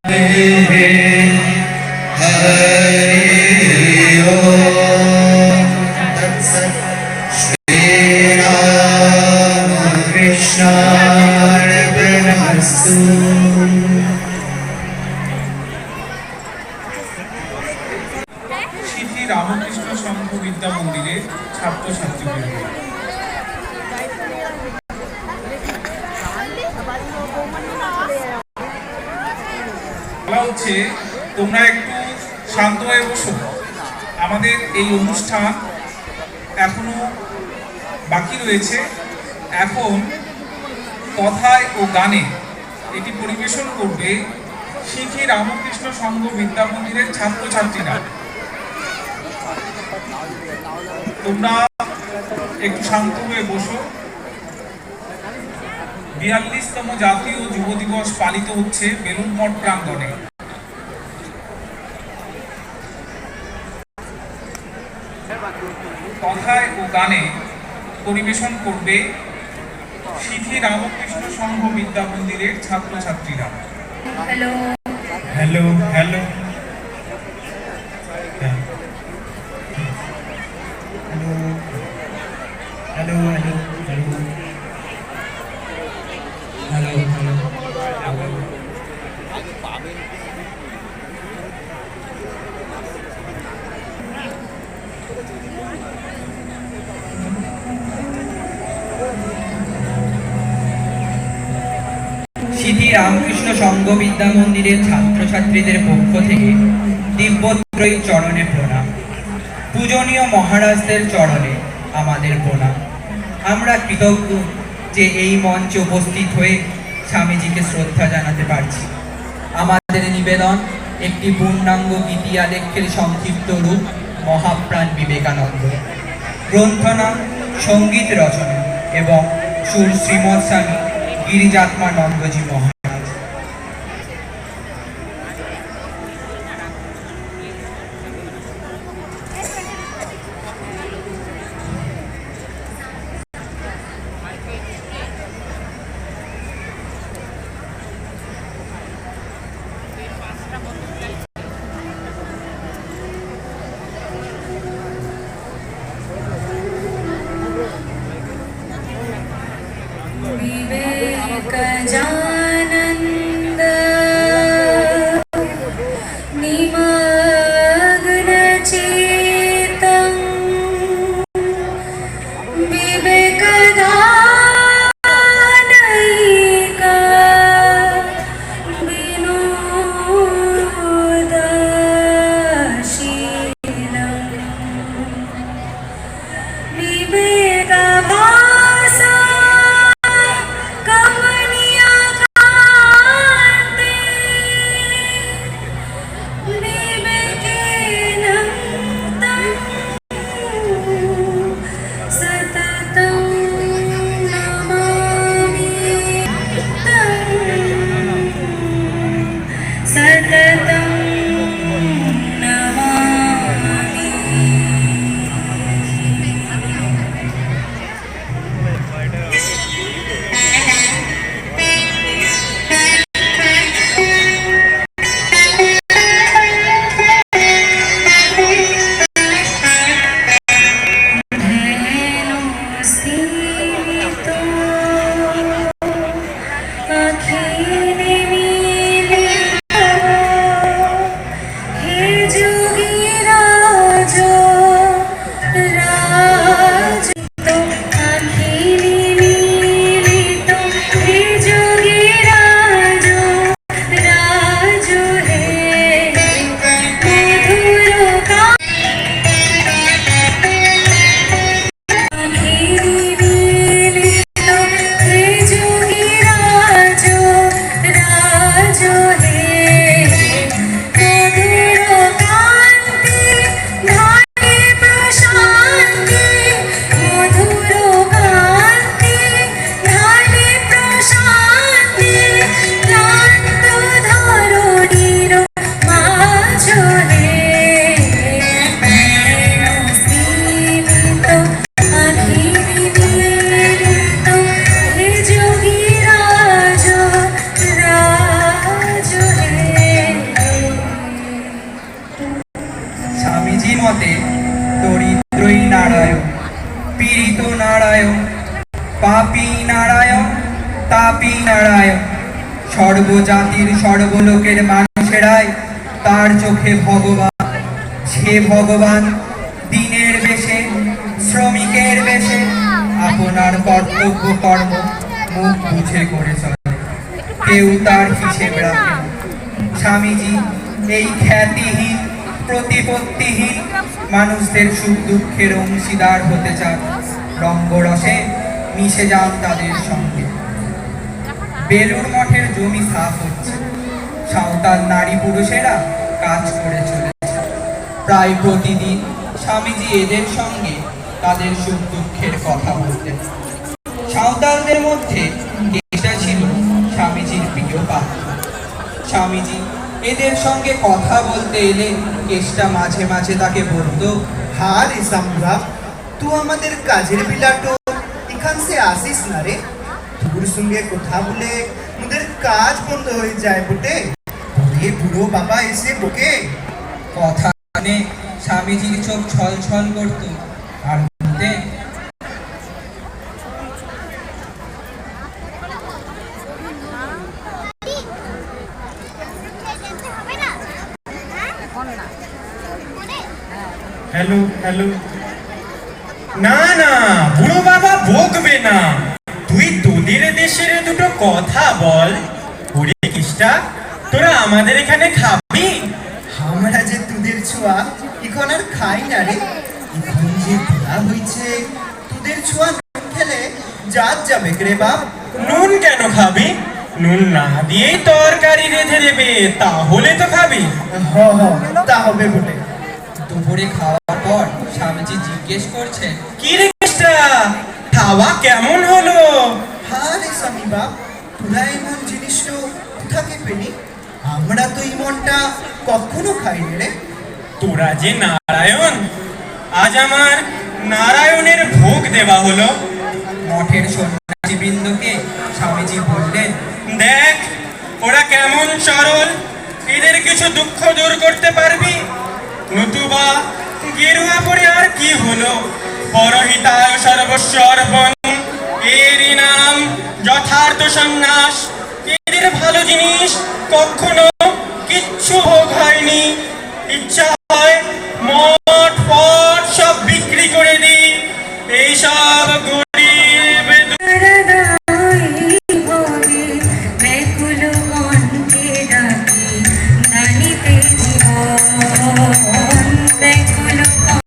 শ্রী রামকৃষ্ণ সংঘ বিদ্যা মন্দিরে ছাত্রছাত্রীদের বলা হচ্ছে তোমরা একটু শান্ত হয়ে বসো। আমাদের এই অনুষ্ঠান এখনো বাকি রয়েছে। এখন কথায় ও গানে এটি পরিবেশন করবে শ্রী রামকৃষ্ণ সংঘ বিদ্যা মন্দিরের ছাত্রছাত্রীরা। তোমরা একটু শান্ত হয়ে বসো। ৪২তম জাতীয় যুব দিবস পালিত হচ্ছে বেলুড় মঠ প্রাঙ্গণে। কথায় ও গানে পরিবেশন করবে শ্রী রামকৃষ্ণ সংঘ বিদ্যা মন্দিরের ছাত্রছাত্রীরা। Hello hello hello hello hello hello hello hello শ্রী রামকৃষ্ণ সংঘ বিদ্যা মন্দিরের ছাত্রছাত্রীদের পক্ষ থেকে দিব্যত্রয়ী চরণে প্রণাম। পূজনীয় মহারাজদের চরণে আমাদের প্রণাম। আমরা কৃতজ্ঞ যে এই মঞ্চে উপস্থিত হয়ে স্বামীজিকে শ্রদ্ধা জানাতে পারছি। আমাদের নিবেদন একটি পূর্ণাঙ্গ গীতি আলেখ্যের সংক্ষিপ্ত রূপ মহাপ্রাণ বিবেকানন্দ, গ্রন্থনা, সঙ্গীত রচনা এবং সুর শ্রীমৎ স্বামী গিরিজাত্মানন্দজি মহারাজ। विवेक जान সর্বজাতির সর্বলোকের মানুষেরাই তার চোখে ভগবান। সে ভগবান দিনের বেশে, শ্রমিকের বেশে আপনার কর্তব্য কর্ম মুখ বুঝে করে চলে, কেউ তার হিসেব রাখে না। স্বামীজি এই খ্যাতিহীন, প্রতিপত্তিহীন মানুষদের সুখ দুঃখের অংশীদার হতে চান, রঙ্গরসে মিশে যান তাদের সঙ্গে। বেলুড় মঠের জমি সাফ হচ্ছে, সাঁওতাল নারী পুরুষেরা কাজ করে চলেছে। প্রায় প্রতিদিন স্বামীজি এদের সঙ্গে তাদের সুখ দুঃখের কথা বলতেন। সাঁওতালদের মধ্যে কেষ্টা ছিল স্বামীজির প্রিয় পাত্র। স্বামীজি এদের সঙ্গে কথা বলতে এলে কেষ্টা মাঝে মাঝে তাকে বলতো, হ্যাঁ রে সামুরা, তুই আমাদের কাজের বিলাটো এখান সে আসিস না রে। তোর সঙ্গে কথা বলে ওদের কাজ বন্ধ হয়ে যায় বটে। এ বুড়ো বাবা এসে বকে। কথা শুনে স্বামীজির চোখ ছল ছল করত আর বলতেন, হ্যালো হ্যালো, না না বুড়ো বাবা বকবে না, তুই তোদের দেশের দুটো কথা বল। ওরে কিষ্টা, তোরা আমাদের এখানে খাবি? আমরা যে তোদের ছোঁয়া এখন আর খাই না রে। এখন যে বিয়া হয়েছে, তোদের ছোঁয়া নুন খেলে জাত যাবে রে বাপ। নুন কেন খাবি? নুন না দিয়েই তরকারি রেঁধে দেবে, তাহলে তো খাবি। হ হ, তা হবে বটে। দুপুরে খাওয়ার পর স্বামীজি জিজ্ঞেস করছেন, কি রে কিষ্টা, খাওয়া কেমন হলো? হ্যাঁ রে স্বামী বাপ, তোরা এমন জিনিস তো কোথাকে পেলি? আমরা তো ইমনটা কখনো খাইনি রে। তোরা যে নারায়ণ, আজ আমার নারায়ণের ভোগ দেওয়া হলো। মঠের সন্ন্যাসীবৃন্দকে স্বামীজি বললেন, দেখ ওরা কেমন সরল, এদের কিছু দুঃখ দূর করতে পারবি? নতুবা গেরুয়া পরে আর কি হলো? পরহিতায় সর্বস্ব অর্পণ, এরই নাম যথার্থ সন্ন্যাস। এদের ভালো জিনিস কখনো কিচ্ছু ভোগ হয়নি, ইচ্ছা